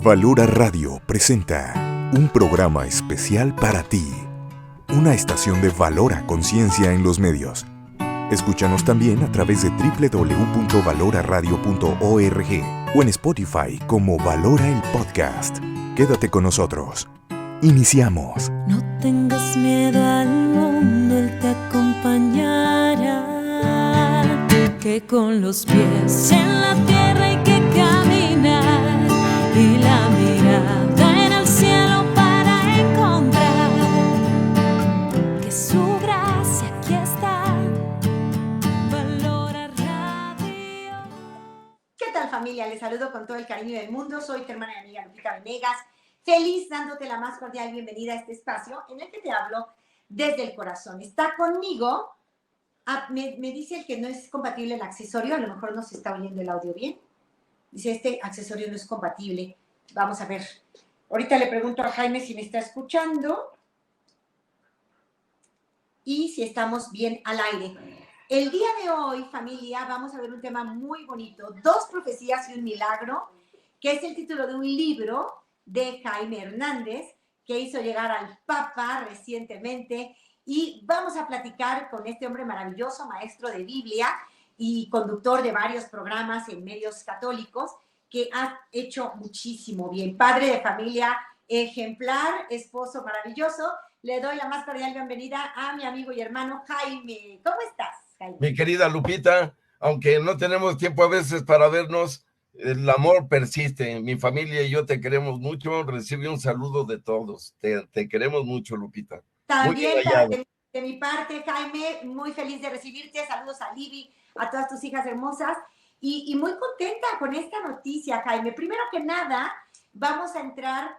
Valora Radio presenta un programa especial para ti, una estación de Valora Conciencia en los medios. Escúchanos también a través de www.valoraradio.org o en Spotify como Valora el Podcast. Quédate con nosotros. Iniciamos. No tengas miedo al mundo, Él te acompañará. Que con los pies en la tierra hay que caminar y la mirada en el cielo para encontrar que su gracia aquí está. Valora Radio. ¿Qué tal, familia? Les saludo con todo el cariño del mundo. Soy tu hermana y amiga Lupita Venegas. Feliz dándote la más cordial bienvenida a este espacio en el que te hablo desde el corazón. Está conmigo, me dice el que no es compatible el accesorio, a lo mejor no se está oyendo el audio bien. Dice, este accesorio no es compatible. Vamos a ver. Ahorita le pregunto a Jaime si me está escuchando y si estamos bien al aire. El día de hoy, familia, vamos a ver un tema muy bonito. 2 profecías y un milagro, que es el título de un libro de Jaime Hernández, que hizo llegar al Papa recientemente, y vamos a platicar con este hombre maravilloso, maestro de Biblia y conductor de varios programas en medios católicos, que ha hecho muchísimo bien. Padre de familia ejemplar, esposo maravilloso. Le doy la más cordial bienvenida a mi amigo y hermano Jaime. ¿Cómo estás, Jaime? Mi querida Lupita, aunque no tenemos tiempo a veces para vernos, el amor persiste. Mi familia y yo te queremos mucho. Recibe un saludo de todos. Te queremos mucho, Lupita. También de mi parte, Jaime, muy feliz de recibirte. Saludos a Libby, a todas tus hijas hermosas. Y muy contenta con esta noticia, Jaime. Primero que nada, vamos a entrar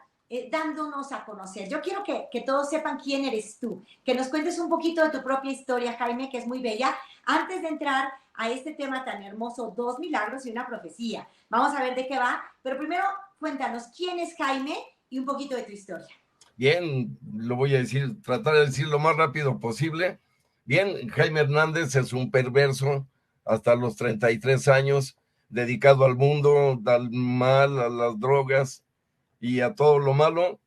dándonos a conocer. Yo quiero que todos sepan quién eres tú. Que nos cuentes un poquito de tu propia historia, Jaime, que es muy bella. Antes de entrar a este tema tan hermoso, 2 milagros y una profecía. Vamos a ver de qué va. Pero primero, cuéntanos quién es Jaime y un poquito de tu historia. Bien, lo voy a decir, tratar de decir lo más rápido posible. Bien, Jaime Hernández es un perverso hasta los 33 años, dedicado al mundo, al mal, a las drogas y a todo lo malo.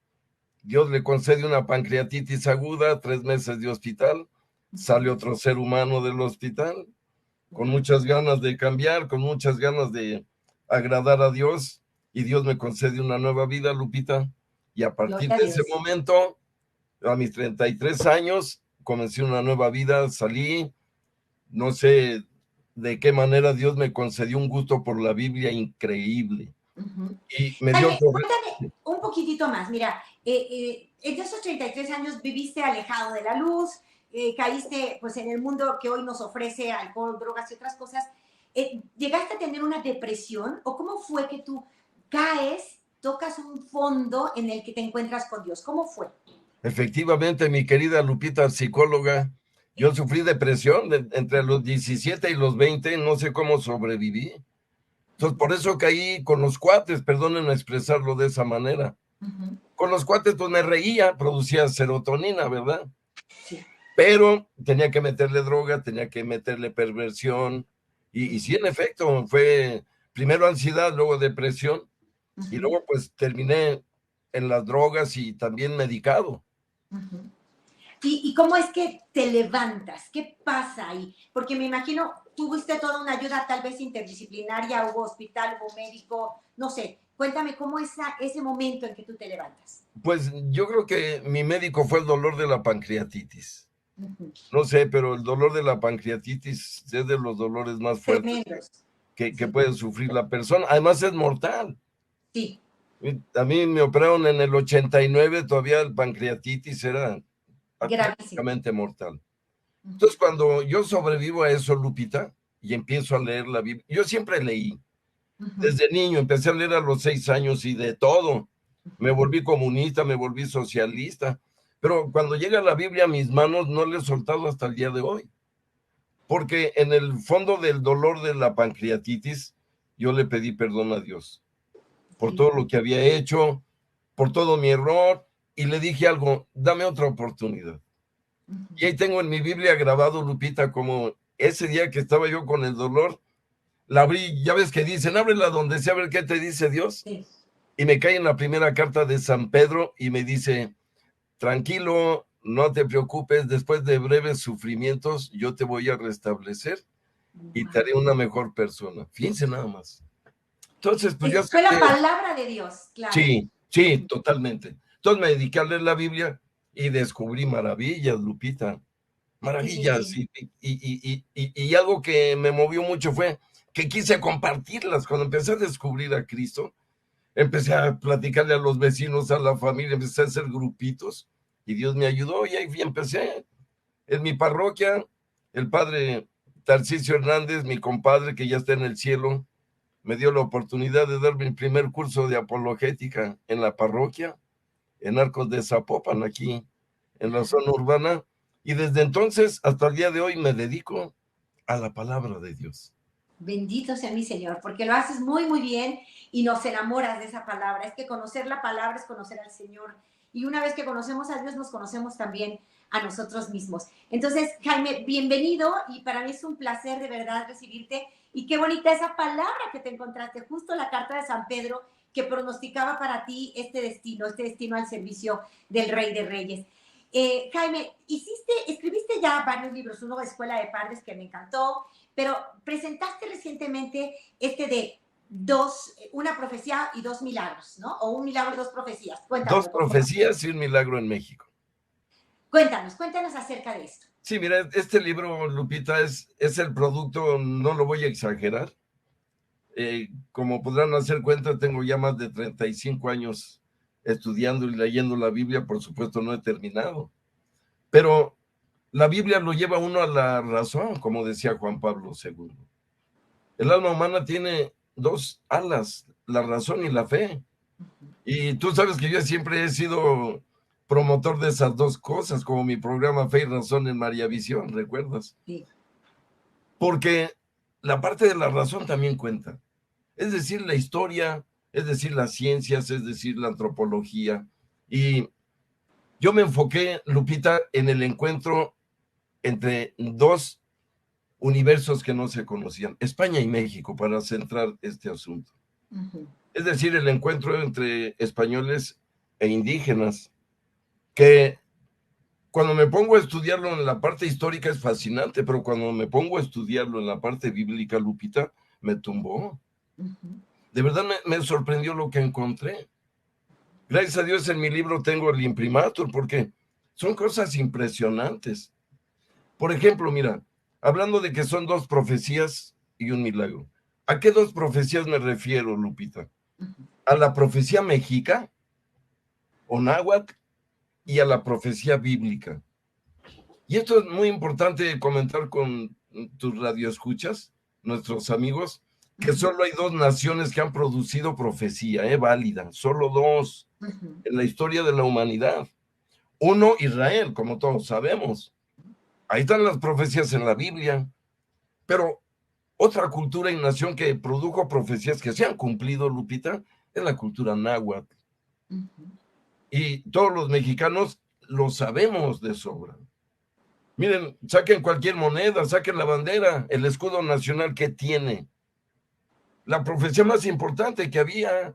Dios le concede una pancreatitis aguda, 3 meses de hospital. Sale otro ser humano del hospital, con muchas ganas de cambiar, con muchas ganas de agradar a Dios, y Dios me concede una nueva vida, Lupita. Y a partir de ese momento, a mis 33 años, comencé una nueva vida, salí, no sé de qué manera Dios me concedió un gusto por la Biblia increíble. Uh-huh. Y me Jaime, dio... cuéntame un poquitito más. Mira, en esos 33 años viviste alejado de la luz, caíste pues en el mundo que hoy nos ofrece alcohol, drogas y otras cosas. ¿Llegaste a tener una depresión o cómo fue que tú caes, tocas un fondo en el que te encuentras con Dios? ¿Cómo fue? Efectivamente, mi querida Lupita, psicóloga, yo sufrí depresión entre los 17 y los 20, no sé cómo sobreviví. Entonces, por eso caí con los cuates, perdónenme expresarlo de esa manera. Uh-huh. Con los cuates, pues me reía, producía serotonina, ¿verdad? Sí. Pero tenía que meterle droga, tenía que meterle perversión, y sí, en efecto, fue primero ansiedad, luego depresión, uh-huh. Y luego pues terminé en las drogas y también medicado. Uh-huh. ¿Y cómo es que te levantas? ¿Qué pasa ahí? Porque me imagino, tuviste toda una ayuda tal vez interdisciplinaria, hubo hospital, hubo médico, no sé. Cuéntame, ¿cómo es ese momento en que tú te levantas? Pues yo creo que mi médico fue el dolor de la pancreatitis. Uh-huh. No sé, pero el dolor de la pancreatitis es de los dolores más fuertes que puede sufrir la persona. Además es mortal. Sí. A mí me operaron en el 89, todavía el pancreatitis era prácticamente mortal. Entonces, cuando yo sobrevivo a eso, Lupita, y empiezo a leer la Biblia, yo siempre leí. Desde niño empecé a leer a los 6 años y de todo. Me volví comunista, me volví socialista. Pero cuando llega la Biblia a mis manos, no la he soltado hasta el día de hoy. Porque en el fondo del dolor de la pancreatitis, yo le pedí perdón a Dios por todo lo que había hecho, por todo mi error, y le dije algo, dame otra oportunidad. Uh-huh. Y ahí tengo en mi Biblia grabado, Lupita, como ese día que estaba yo con el dolor, la abrí, ya ves que dicen, ábrela donde sea, a ver qué te dice Dios. Sí. y me cae en la primera carta de San Pedro y me dice, tranquilo, no te preocupes, después de breves sufrimientos yo te voy a restablecer y te haré una mejor persona. Fíjense nada más. Entonces, pues yo Fue la acepté. palabra de Dios, claro. Sí, sí, totalmente. Entonces me dediqué a leer la Biblia y descubrí maravillas, Lupita, maravillas. Sí. Y algo que me movió mucho fue que quise compartirlas. Cuando empecé a descubrir a Cristo, empecé a platicarle a los vecinos, a la familia, empecé a hacer grupitos y Dios me ayudó y ahí empecé. En mi parroquia, el padre Tarcisio Hernández, mi compadre que ya está en el cielo, me dio la oportunidad de dar mi primer curso de apologética en la parroquia, en Arcos de Zapopan, aquí en la zona urbana, y desde entonces hasta el día de hoy me dedico a la palabra de Dios. Bendito sea mi Señor, porque lo haces muy, muy bien y nos enamoras de esa palabra. Es que conocer la palabra es conocer al Señor. Y una vez que conocemos a Dios, nos conocemos también a nosotros mismos. Entonces, Jaime, bienvenido y para mí es un placer de verdad recibirte. Y qué bonita esa palabra que te encontraste, justo la carta de San Pedro que pronosticaba para ti este destino al servicio del Rey de Reyes. Jaime, escribiste ya varios libros, uno de Escuela de Padres que me encantó, pero presentaste recientemente de una profecía y 2 milagros, ¿no? O un milagro y 2 profecías. Cuéntanos. 2 profecías y un milagro en México. Cuéntanos acerca de esto. Sí, mira, este libro, Lupita, es el producto, no lo voy a exagerar. Como podrán hacer cuenta, tengo ya más de 35 años estudiando y leyendo la Biblia, por supuesto no he terminado. Pero la Biblia lo lleva uno a la razón, como decía Juan Pablo II. El alma humana tiene 2 alas, la razón y la fe. Y tú sabes que yo siempre he sido promotor de esas 2 cosas, como mi programa Fe y Razón en María Visión, ¿recuerdas? Sí. Porque la parte de la razón también cuenta. Es decir, la historia, es decir, las ciencias, es decir, la antropología. Y yo me enfoqué, Lupita, en el encuentro entre 2 universos que no se conocían, España y México, para centrar este asunto. Es decir, el encuentro entre españoles e indígenas, que cuando me pongo a estudiarlo en la parte histórica es fascinante, pero cuando me pongo a estudiarlo en la parte bíblica, Lupita, me tumbó. De verdad me sorprendió lo que encontré. Gracias a Dios en mi libro tengo el imprimatur, porque son cosas impresionantes. Por ejemplo, mira, hablando de que son 2 profecías y un milagro. ¿A qué 2 profecías me refiero, Lupita? A la profecía mexica, o náhuatl, y a la profecía bíblica. Y esto es muy importante comentar con tus radioescuchas, nuestros amigos, que solo hay 2 naciones que han producido profecía, válida, solo 2 en la historia de la humanidad. Uno, Israel, como todos sabemos. Ahí están las profecías en la Biblia. Pero otra cultura y nación que produjo profecías que se han cumplido, Lupita, es la cultura náhuatl. Y todos los mexicanos lo sabemos de sobra. Miren, saquen cualquier moneda, saquen la bandera, el escudo nacional que tiene. La profecía más importante que había,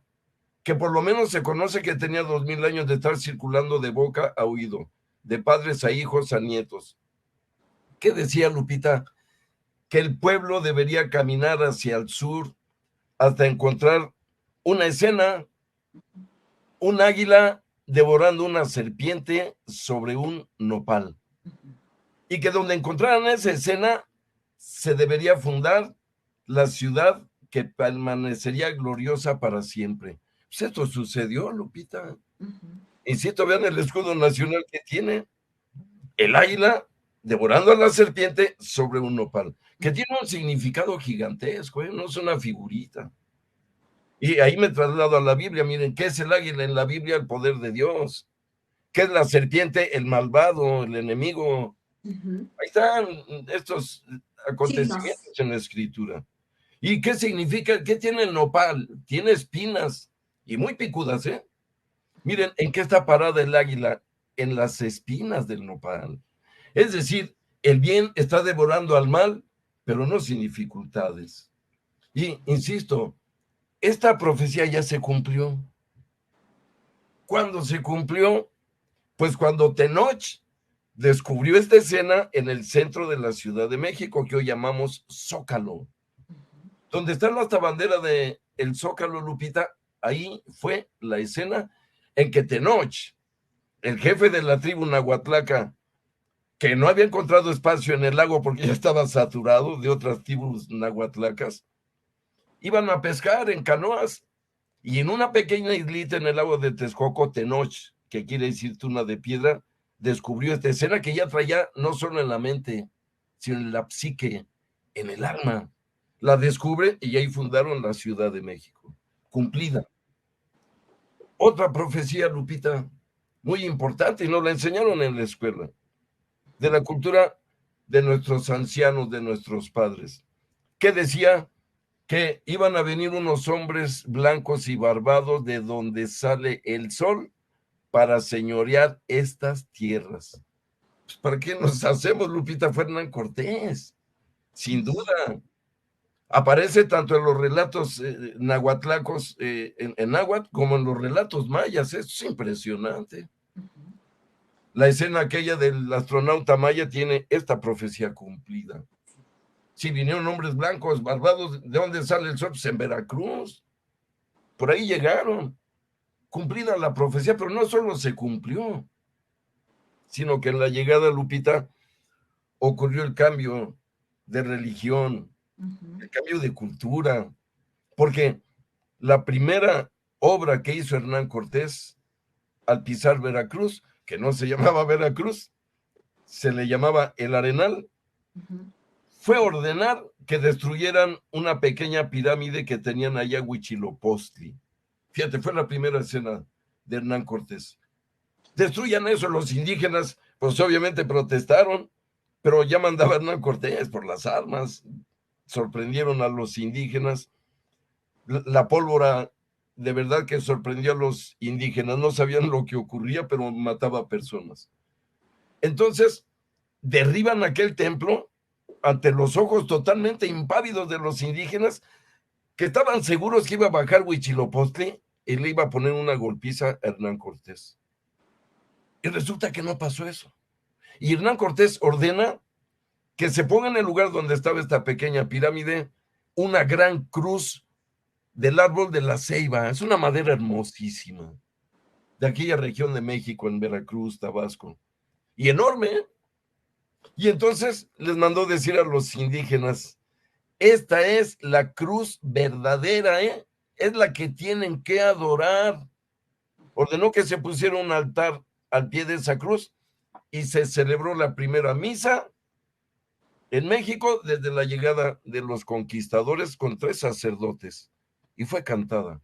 que por lo menos se conoce que tenía 2000 años de estar circulando de boca a oído, de padres a hijos a nietos. ¿Qué decía, Lupita? Que el pueblo debería caminar hacia el sur hasta encontrar una escena, un águila devorando una serpiente sobre un nopal. Y que donde encontraran esa escena se debería fundar la ciudad que permanecería gloriosa para siempre. Pues esto sucedió, Lupita. Insisto, vean el escudo nacional que tiene, el águila devorando a la serpiente sobre un nopal, que tiene un significado gigantesco, no es una figurita. Y ahí me traslado a la Biblia. Miren, ¿qué es el águila en la Biblia? El poder de Dios. ¿Qué es la serpiente? El malvado, el enemigo. Ahí están estos acontecimientos en la Escritura. ¿Y qué significa? ¿Qué tiene el nopal? Tiene espinas y muy picudas, ¿eh? Miren, ¿en qué está parada el águila? En las espinas del nopal. Es decir, el bien está devorando al mal, pero no sin dificultades. Y, insisto, esta profecía ya se cumplió. ¿Cuándo se cumplió? Pues cuando Tenoch descubrió esta escena en el centro de la Ciudad de México, que hoy llamamos Zócalo. Donde está nuestra bandera de el Zócalo, Lupita, ahí fue la escena en que Tenoch, el jefe de la tribu Nahuatlaca, que no había encontrado espacio en el lago porque ya estaba saturado de otras tribus nahuatlacas, iban a pescar en canoas, y en una pequeña islita en el lago de Texcoco, Tenoch, que quiere decir tuna de piedra, descubrió esta escena que ya traía no solo en la mente, sino en la psique, en el alma. La descubre y ahí fundaron la Ciudad de México. Cumplida. Otra profecía, Lupita, muy importante, y nos la enseñaron en la escuela, de la cultura de nuestros ancianos, de nuestros padres, que decía que iban a venir unos hombres blancos y barbados de donde sale el sol para señorear estas tierras. Pues, ¿para qué nos hacemos, Lupita? Fue Hernán Cortés, sin duda. Aparece tanto en los relatos nahuatlacos en náhuatl como en los relatos mayas. Es impresionante. La escena aquella del astronauta maya tiene esta profecía cumplida. Si vinieron hombres blancos, barbados, ¿de dónde sale el sol? Pues en Veracruz. Por ahí llegaron. Cumplida la profecía, pero no solo se cumplió, sino que en la llegada, Lupita, ocurrió el cambio de religión, el cambio de cultura, porque la primera obra que hizo Hernán Cortés al pisar Veracruz, que no se llamaba Veracruz, se le llamaba El Arenal, fue ordenar que destruyeran una pequeña pirámide que tenían allá en Huitzilopochtli. Fíjate, fue la primera escena de Hernán Cortés. Destruyan eso, los indígenas, pues obviamente protestaron, pero ya mandaba Hernán Cortés por las armas, sorprendieron a los indígenas. La pólvora de verdad que sorprendió a los indígenas, no sabían lo que ocurría, pero mataba personas. Entonces, derriban aquel templo ante los ojos totalmente impávidos de los indígenas, que estaban seguros que iba a bajar Huitzilopochtli y le iba a poner una golpiza a Hernán Cortés. Y resulta que no pasó eso. Y Hernán Cortés ordena que se ponga en el lugar donde estaba esta pequeña pirámide una gran cruz del árbol de la ceiba. Es una madera hermosísima, de aquella región de México, en Veracruz, Tabasco. Y enorme, ¿eh? Y entonces les mandó decir a los indígenas, esta es la cruz verdadera, ¿eh? Es la que tienen que adorar. Ordenó que se pusiera un altar al pie de esa cruz y se celebró la primera misa en México desde la llegada de los conquistadores con 3 sacerdotes y fue cantada.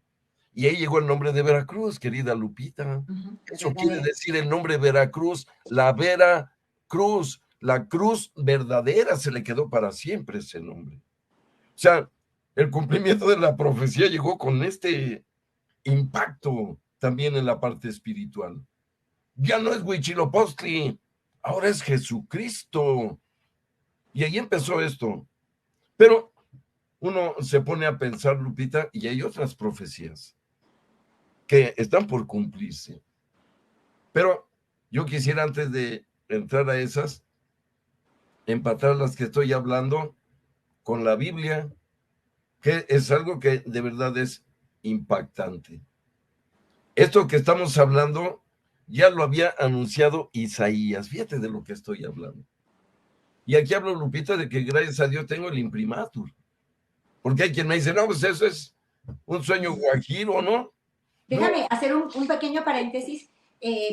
Y ahí llegó el nombre de Veracruz, querida Lupita. Eso quiere decir el nombre Veracruz, la Vera Cruz, la cruz verdadera, se le quedó para siempre ese nombre. O sea, el cumplimiento de la profecía llegó con este impacto también en la parte espiritual. Ya no es Huitzilopochtli, ahora es Jesucristo. Y ahí empezó esto. Pero uno se pone a pensar, Lupita, y hay otras profecías que están por cumplirse. Pero yo quisiera, antes de entrar a esas, empatar las que estoy hablando con la Biblia, que es algo que de verdad es impactante. Esto que estamos hablando ya lo había anunciado Isaías. Fíjate de lo que estoy hablando. Y aquí hablo, Lupita, de que gracias a Dios tengo el imprimatur. Porque hay quien me dice, no, pues eso es un sueño guajiro, ¿no? Déjame hacer un pequeño paréntesis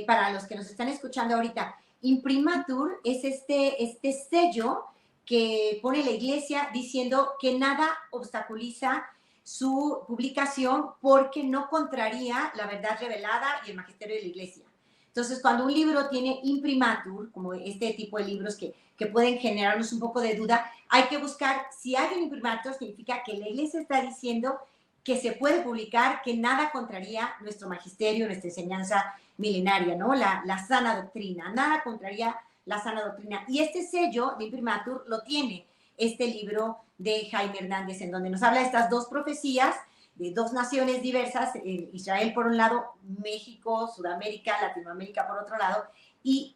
para los que nos están escuchando ahorita. Imprimatur es este sello que pone la iglesia diciendo que nada obstaculiza su publicación porque no contraría la verdad revelada y el magisterio de la iglesia. Entonces, cuando un libro tiene imprimatur, como este tipo de libros que pueden generarnos un poco de duda, hay que buscar, si hay un imprimatur, significa que la iglesia está diciendo que se puede publicar, que nada contraría nuestro magisterio, nuestra enseñanza milenaria, ¿no? La sana doctrina, nada contraría la sana doctrina. Y este sello de imprimatur lo tiene este libro de Jaime Hernández, en donde nos habla de estas 2 profecías de dos naciones diversas, Israel por un lado, México, Sudamérica, Latinoamérica por otro lado, y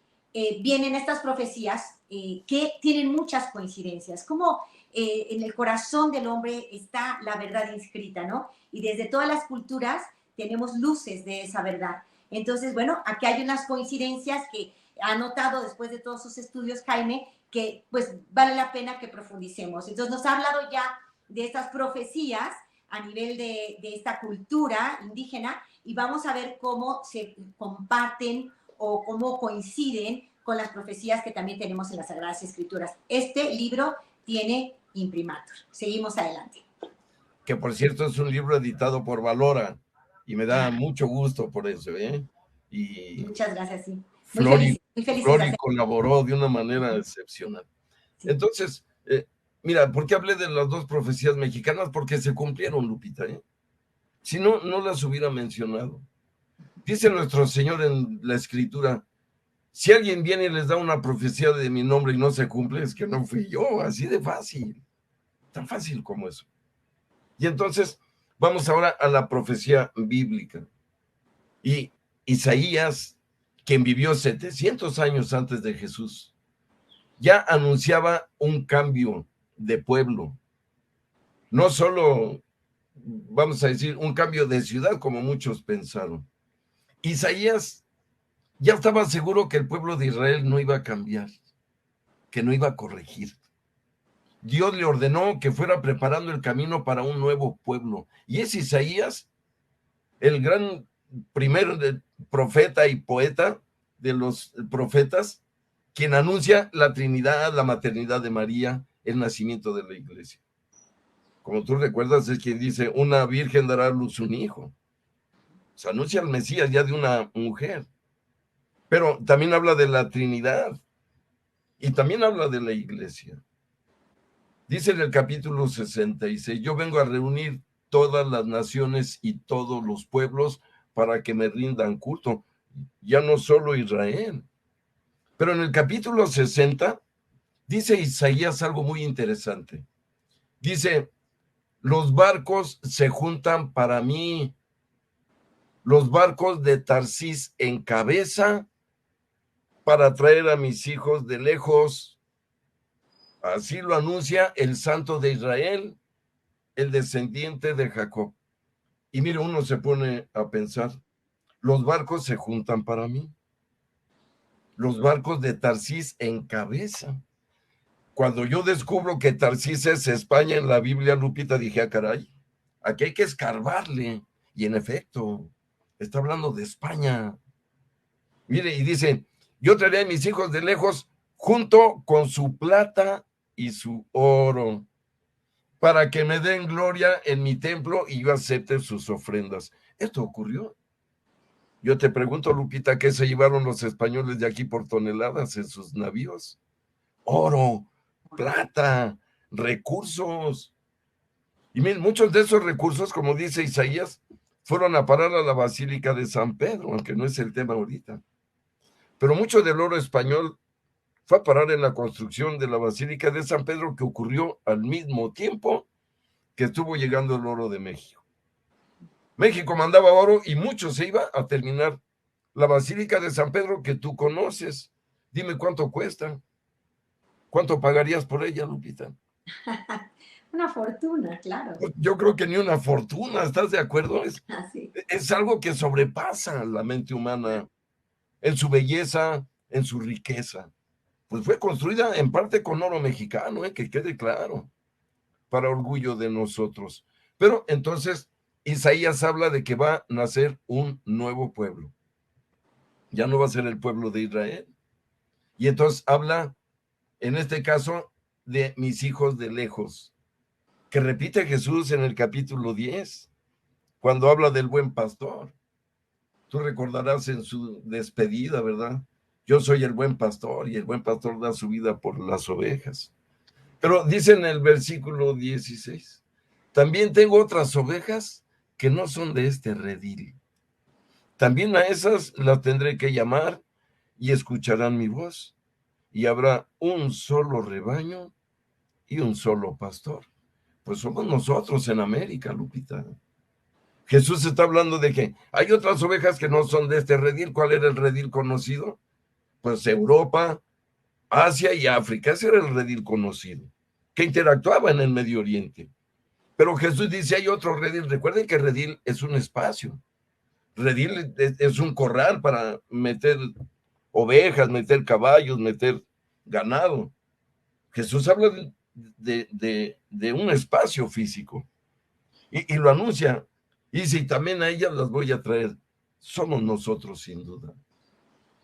vienen estas profecías que tienen muchas coincidencias, como en el corazón del hombre está la verdad inscrita, ¿no? Y desde todas las culturas tenemos luces de esa verdad. Entonces, bueno, aquí hay unas coincidencias que ha notado después de todos sus estudios Jaime, que pues vale la pena que profundicemos. Entonces nos ha hablado ya de estas profecías a nivel de esta cultura indígena y vamos a ver cómo se comparten o cómo coinciden con las profecías que también tenemos en las Sagradas Escrituras. Este libro tiene imprimatur. Seguimos adelante. Que por cierto es un libro editado por Valora y me da mucho gusto por eso, ¿eh? Y muchas gracias, sí. Flori muy felices colaboró de una manera excepcional. Sí. Entonces, mira, ¿por qué hablé de las dos profecías mexicanas? Porque se cumplieron, Lupita, ¿eh? Si no, no las hubiera mencionado. Dice nuestro Señor en la Escritura, si alguien viene y les da una profecía de mi nombre y no se cumple, es que no fui yo, así de fácil, tan fácil como eso. Y entonces, vamos ahora a la profecía bíblica. Y Isaías, quien vivió 700 años antes de Jesús, ya anunciaba un cambio de pueblo. No solo, vamos a decir, un cambio de ciudad, como muchos pensaron. Isaías ya estaba seguro que el pueblo de Israel no iba a cambiar, que no iba a corregir. Dios le ordenó que fuera preparando el camino para un nuevo pueblo. Y es Isaías, el gran primer profeta y poeta de los profetas, quien anuncia la Trinidad, la maternidad de María, el nacimiento de la iglesia. Como tú recuerdas, es quien dice, una virgen dará a luz un hijo. Se anuncia el Mesías ya de una mujer. Pero también habla de la Trinidad y también habla de la iglesia. Dice en el capítulo 66, yo vengo a reunir todas las naciones y todos los pueblos para que me rindan culto, ya no solo Israel. Pero en el capítulo 60 dice Isaías algo muy interesante. Dice, los barcos se juntan para mí, los barcos de Tarsis en cabeza para traer a mis hijos de lejos. Así lo anuncia el Santo de Israel, el descendiente de Jacob. Y mire, uno se pone a pensar, los barcos se juntan para mí. Los barcos de Tarsis en cabeza. Cuando yo descubro que Tarsis es España en la Biblia, Lupita, dije, ah, caray, aquí hay que escarbarle. Y en efecto, está hablando de España. Mire, y dice, yo traeré a mis hijos de lejos junto con su plata y su oro, para que me den gloria en mi templo y yo acepte sus ofrendas. Esto ocurrió. Yo te pregunto, Lupita, ¿qué se llevaron los españoles de aquí por toneladas en sus navíos? Oro, plata, recursos. Y miren, muchos de esos recursos, como dice Isaías, fueron a parar a la Basílica de San Pedro, aunque no es el tema ahorita. Pero mucho del oro español fue a parar en la construcción de la Basílica de San Pedro, que ocurrió al mismo tiempo que estuvo llegando el oro de México. México mandaba oro y mucho se iba a terminar la Basílica de San Pedro que tú conoces. Dime cuánto cuesta. ¿Cuánto pagarías por ella, Lupita? Una fortuna, claro. Yo creo que ni una fortuna, ¿estás de acuerdo? Así. Es algo que sobrepasa la mente humana en su belleza, en su riqueza. Pues fue construida en parte con oro mexicano, que quede claro, para orgullo de nosotros. Pero entonces Isaías habla de que va a nacer un nuevo pueblo. Ya no va a ser el pueblo de Israel. Y entonces habla, en este caso, de mis hijos de lejos, que repite Jesús en el capítulo 10, cuando habla del buen pastor. Tú recordarás en su despedida, ¿verdad? Yo soy el buen pastor y el buen pastor da su vida por las ovejas. Pero dice en el versículo 16, también tengo otras ovejas que no son de este redil. También a esas las tendré que llamar y escucharán mi voz. Y habrá un solo rebaño y un solo pastor. Pues somos nosotros en América, Lupita. Jesús está hablando de que hay otras ovejas que no son de este redil. ¿Cuál era el redil conocido? Pues Europa, Asia y África. Ese era el redil conocido, que interactuaba en el Medio Oriente. Pero Jesús dice, hay otro redil. Recuerden que redil es un espacio. Redil es un corral para meter ovejas, meter caballos, meter ganado. Jesús habla de un espacio físico y lo anuncia. Y si también a ellas las voy a traer, somos nosotros sin duda.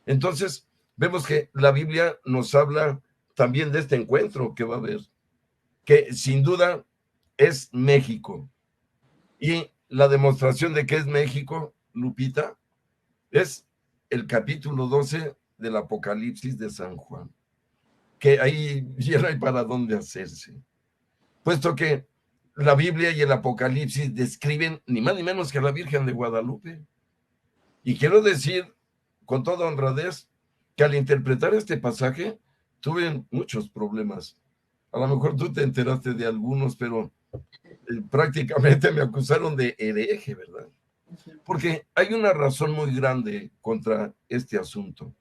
Entonces, vemos que la Biblia nos habla también de este encuentro que va a haber, que sin duda es México. Y la demostración de que es México, Lupita, es el capítulo 12 del Apocalipsis de San Juan, que ahí ya no hay para dónde hacerse, puesto que la Biblia y el Apocalipsis describen ni más ni menos que a la Virgen de Guadalupe. Y quiero decir con toda honradez que al interpretar este pasaje tuve muchos problemas. A lo mejor tú te enteraste de algunos, pero prácticamente me acusaron de hereje, ¿verdad? Porque hay una razón muy grande contra este asunto.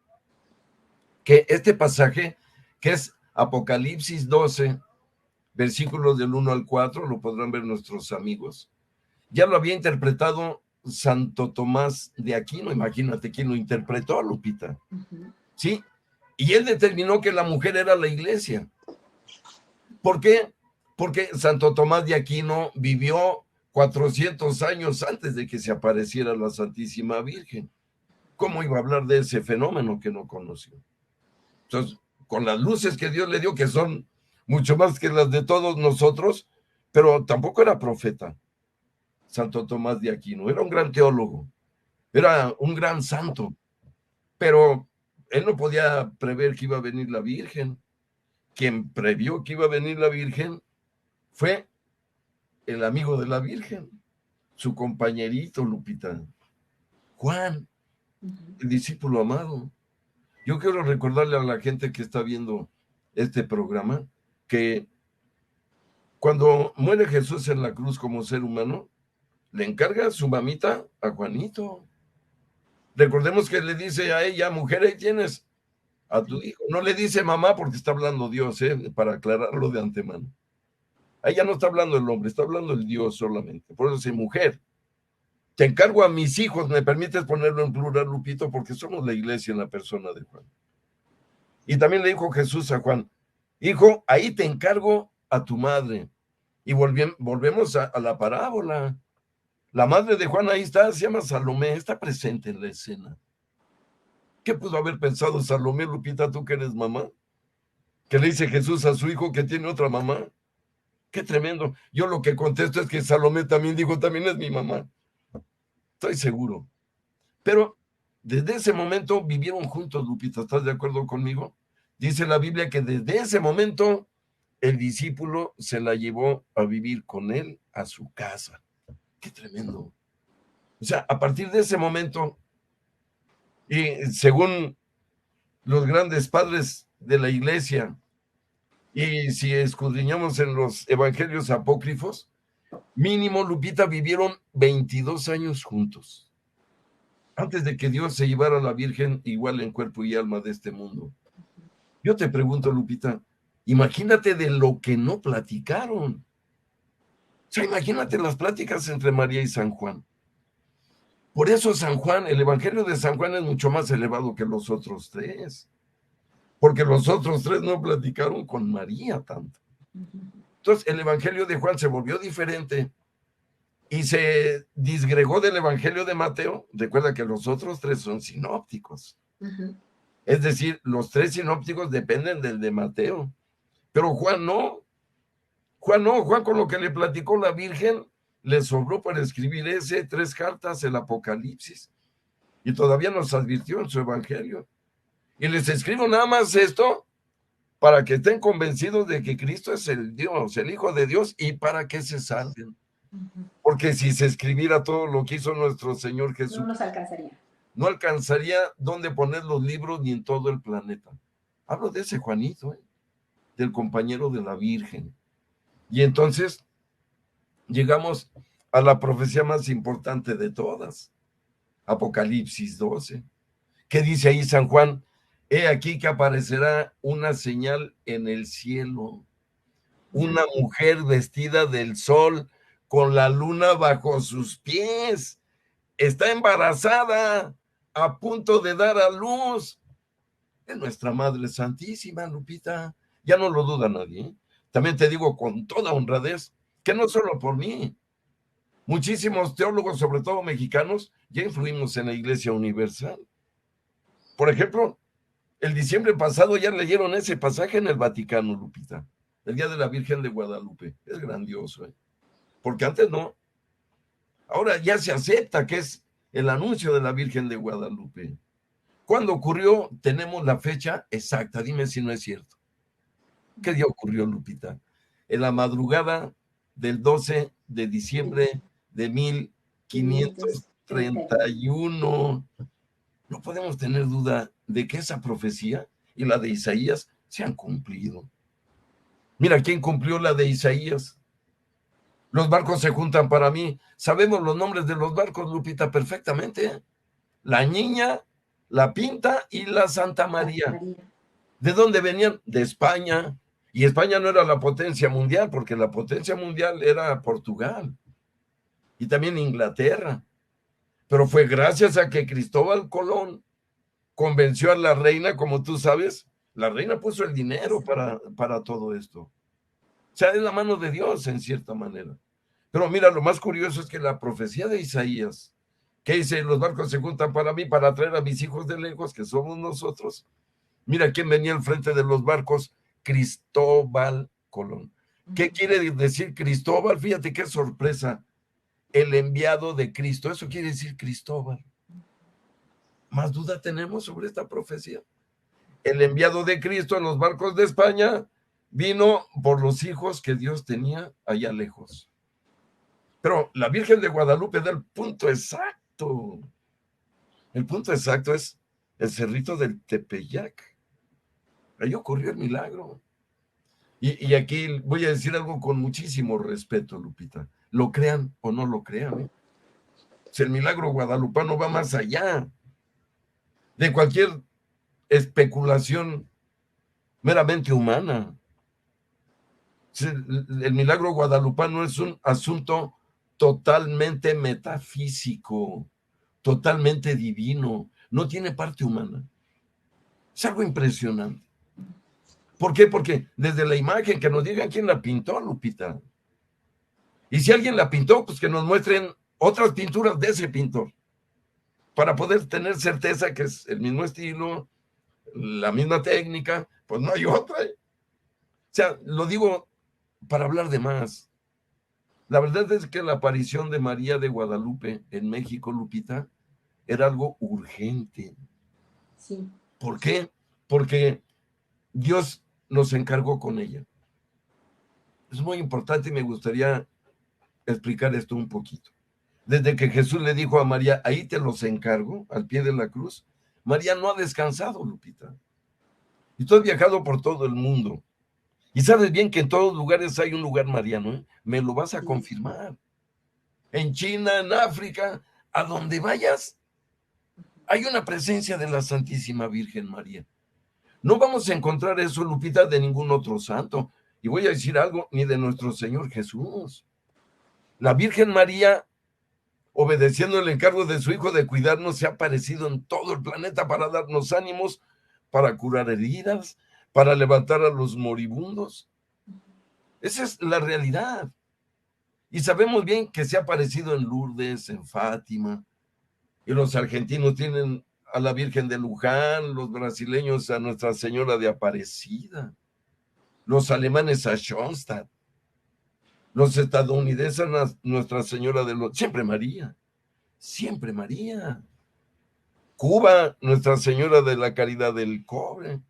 Que este pasaje, que es Apocalipsis 12, versículos del 1 al 4, lo podrán ver nuestros amigos. Ya lo había interpretado Santo Tomás de Aquino, imagínate quién lo interpretó, Lupita. ¿Sí? Y él determinó que la mujer era la iglesia. ¿Por qué? Porque Santo Tomás de Aquino vivió 400 años antes de que se apareciera la Santísima Virgen. ¿Cómo iba a hablar de ese fenómeno que no conoció? Entonces, con las luces que Dios le dio, que son mucho más que las de todos nosotros, pero tampoco era profeta. Santo Tomás de Aquino era un gran teólogo, era un gran santo, pero él no podía prever que iba a venir la Virgen. Quien previó que iba a venir la Virgen fue el amigo de la Virgen, su compañerito, Lupita, Juan, el discípulo amado. Yo quiero recordarle a la gente que está viendo este programa que cuando muere Jesús en la cruz como ser humano, le encarga a su mamita a Juanito. Recordemos que le dice a ella, mujer, ahí tienes a tu hijo. No le dice mamá porque está hablando Dios, para aclararlo de antemano. Ahí ya no está hablando el hombre, está hablando el Dios solamente. Por eso dice, mujer, te encargo a mis hijos, ¿me permites ponerlo en plural, Lupito? Porque somos la iglesia en la persona de Juan. Y también le dijo Jesús a Juan, hijo, ahí te encargo a tu madre. Y volvemos a la parábola. La madre de Juan ahí está, se llama Salomé, está presente en la escena. ¿Qué pudo haber pensado Salomé, Lupita, tú que eres mamá? Que le dice Jesús a su hijo que tiene otra mamá. Qué tremendo. Yo lo que contesto es que Salomé también dijo, también es mi mamá. Estoy seguro. Pero desde ese momento vivieron juntos, Lupita, ¿estás de acuerdo conmigo? Dice la Biblia que desde ese momento el discípulo se la llevó a vivir con él a su casa. Qué tremendo. O sea, a partir de ese momento, y según los grandes padres de la iglesia, y si escudriñamos en los evangelios apócrifos, mínimo, Lupita, vivieron 22 años juntos, antes de que Dios se llevara a la Virgen igual en cuerpo y alma de este mundo. Yo te pregunto, Lupita, imagínate de lo que no platicaron. O sea, imagínate las pláticas entre María y San Juan. Por eso San Juan, el evangelio de San Juan es mucho más elevado que los otros tres, porque los otros tres no platicaron con María tanto. Entonces, el evangelio de Juan se volvió diferente y se disgregó del evangelio de Mateo. Recuerda que los otros tres son sinópticos. Es decir, los tres sinópticos dependen del de Mateo. Pero Juan no. Juan con lo que le platicó la Virgen, le sobró para escribir 3 cartas, el Apocalipsis. Y todavía nos advirtió en su evangelio. Y les escribo nada más esto para que estén convencidos de que Cristo es el Dios, el Hijo de Dios, y para que se salven. Porque si se escribiera todo lo que hizo nuestro Señor Jesús, No nos alcanzaría. No alcanzaría dónde poner los libros ni en todo el planeta. Hablo de ese Juanito, del compañero de la Virgen. Y entonces llegamos a la profecía más importante de todas, Apocalipsis 12. ¿Qué dice ahí San Juan? He aquí que aparecerá una señal en el cielo, una mujer vestida del sol con la luna bajo sus pies. Está embarazada, a punto de dar a luz. Es nuestra Madre Santísima, Lupita. Ya no lo duda nadie, ¿eh? También te digo con toda honradez que no solo por mí, muchísimos teólogos, sobre todo mexicanos, ya influimos en la Iglesia Universal. Por ejemplo, el diciembre pasado ya leyeron ese pasaje en el Vaticano, Lupita, el Día de la Virgen de Guadalupe. Es grandioso, ¿eh? Porque antes no. Ahora ya se acepta que es el anuncio de la Virgen de Guadalupe. ¿Cuándo ocurrió? Tenemos la fecha exacta. Dime si no es cierto. ¿Qué día ocurrió, Lupita? En la madrugada del 12 de diciembre de 1531. No podemos tener duda de que esa profecía y la de Isaías se han cumplido. Mira, ¿quién cumplió la de Isaías? Los barcos se juntan para mí. Sabemos los nombres de los barcos, Lupita, perfectamente. La Niña, la Pinta y la Santa María. ¿De dónde venían? De España. Y España no era la potencia mundial, porque la potencia mundial era Portugal y también Inglaterra. Pero fue gracias a que Cristóbal Colón convenció a la reina, como tú sabes, la reina puso el dinero para todo esto. O sea, es la mano de Dios en cierta manera. Pero mira, lo más curioso es que la profecía de Isaías, que dice, los barcos se juntan para mí, para traer a mis hijos de lejos, que somos nosotros. Mira quién venía al frente de los barcos, Cristóbal Colón. ¿Qué quiere decir Cristóbal? Fíjate qué sorpresa. El enviado de Cristo, eso quiere decir Cristóbal. ¿Más duda tenemos sobre esta profecía? El enviado de Cristo en los barcos de España vino por los hijos que Dios tenía allá lejos. Pero la Virgen de Guadalupe da el punto exacto. El punto exacto es el cerrito del Tepeyac. Ahí ocurrió el milagro. Y aquí voy a decir algo con muchísimo respeto, Lupita. Lo crean o no lo crean, ¿eh? Si el milagro guadalupano va más allá de cualquier especulación meramente humana. El milagro guadalupano es un asunto totalmente metafísico, totalmente divino, no tiene parte humana. Es algo impresionante. ¿Por qué? Porque desde la imagen, que nos digan quién la pintó, Lupita. Y si alguien la pintó, pues que nos muestren otras pinturas de ese pintor, para poder tener certeza que es el mismo estilo, la misma técnica, pues no hay otra. O sea, lo digo para hablar de más. La verdad es que la aparición de María de Guadalupe en México, Lupita, era algo urgente. Sí. ¿Por qué? Porque Dios nos encargó con ella. Es muy importante y me gustaría explicar esto un poquito. Desde que Jesús le dijo a María, ahí te los encargo, al pie de la cruz, María no ha descansado, Lupita. Y tú has viajado por todo el mundo. Y sabes bien que en todos lugares hay un lugar mariano, ¿eh? Me lo vas a confirmar. En China, en África, a donde vayas, hay una presencia de la Santísima Virgen María. No vamos a encontrar eso, Lupita, de ningún otro santo. Y voy a decir algo, ni de nuestro Señor Jesús. La Virgen María, obedeciendo el encargo de su Hijo de cuidarnos, se ha aparecido en todo el planeta para darnos ánimos, para curar heridas, para levantar a los moribundos. Esa es la realidad. Y sabemos bien que se ha aparecido en Lourdes, en Fátima, y los argentinos tienen a la Virgen de Luján, los brasileños a Nuestra Señora de Aparecida, los alemanes a Schoenstatt, los estadounidenses a Nuestra Señora de los... Siempre María, siempre María. Cuba, Nuestra Señora de la Caridad del Cobre,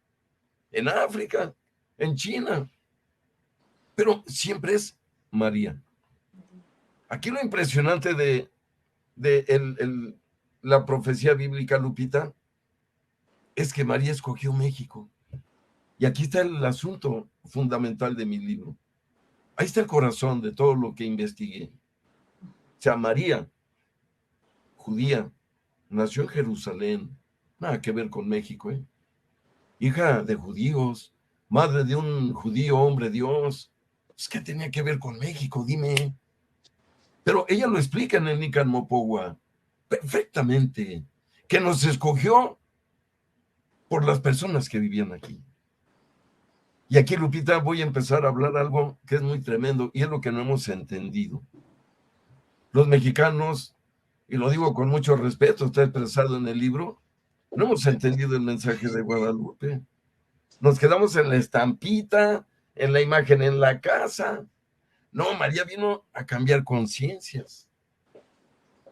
en África, en China, pero siempre es María. Aquí lo impresionante de la profecía bíblica, Lupita, es que María escogió México. Y aquí está el asunto fundamental de mi libro. Ahí está el corazón de todo lo que investigué. sea, María, judía, nació en Jerusalén, nada que ver con México, ¿eh? Hija de judíos, madre de un judío hombre Dios. Pues, ¿qué tenía que ver con México? Dime. Pero ella lo explica en el Nican Mopogua perfectamente, que nos escogió por las personas que vivían aquí. Y aquí, Lupita, voy a empezar a hablar algo que es muy tremendo y es lo que no hemos entendido. Los mexicanos, y lo digo con mucho respeto, está expresado en el libro, no hemos entendido el mensaje de Guadalupe. Nos quedamos en la estampita, en la imagen en la casa. No, María vino a cambiar conciencias.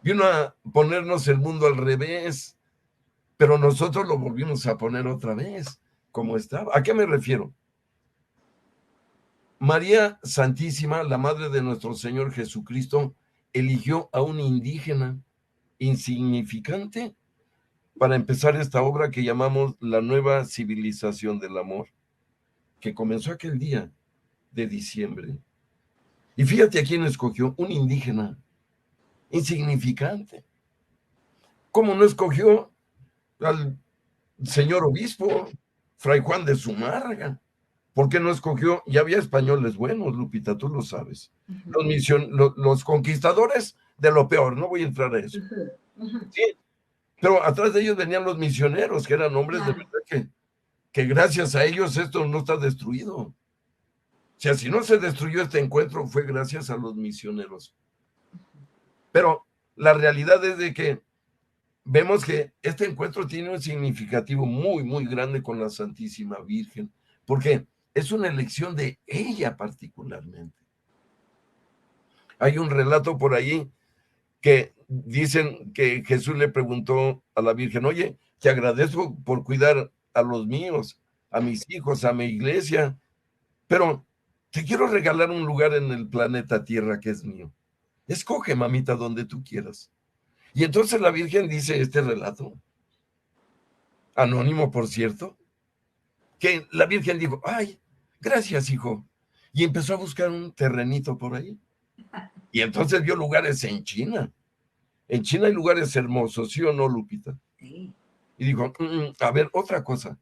Vino a ponernos el mundo al revés, pero nosotros lo volvimos a poner otra vez, como estaba. ¿A qué me refiero? María Santísima, la madre de nuestro Señor Jesucristo, eligió a un indígena insignificante para empezar esta obra que llamamos la nueva civilización del amor, que comenzó aquel día de diciembre. Y fíjate a quién escogió, un indígena insignificante. ¿Cómo no escogió al señor obispo, Fray Juan de Zumárraga? ¿Por qué no escogió? Ya había españoles buenos, Lupita, tú lo sabes. Los conquistadores de lo peor, no voy a entrar a eso. Sí, pero atrás de ellos venían los misioneros, que eran hombres de verdad que gracias a ellos esto no está destruido. O sea, si no se destruyó este encuentro fue gracias a los misioneros. Pero la realidad es de que vemos que este encuentro tiene un significativo muy, muy grande con la Santísima Virgen, porque es una elección de ella particularmente. Hay un relato por ahí que dicen que Jesús le preguntó a la Virgen, oye, te agradezco por cuidar a los míos, a mis hijos, a mi iglesia, pero te quiero regalar un lugar en el planeta Tierra que es mío. Escoge, mamita, donde tú quieras. Y entonces la Virgen dice este relato, anónimo, por cierto, que la Virgen dijo, ay, gracias, hijo. Y empezó a buscar un terrenito por ahí. Y entonces vio lugares en China. En China hay lugares hermosos, ¿sí o no, Lupita? Sí. Y dijo, a ver, otra cosa.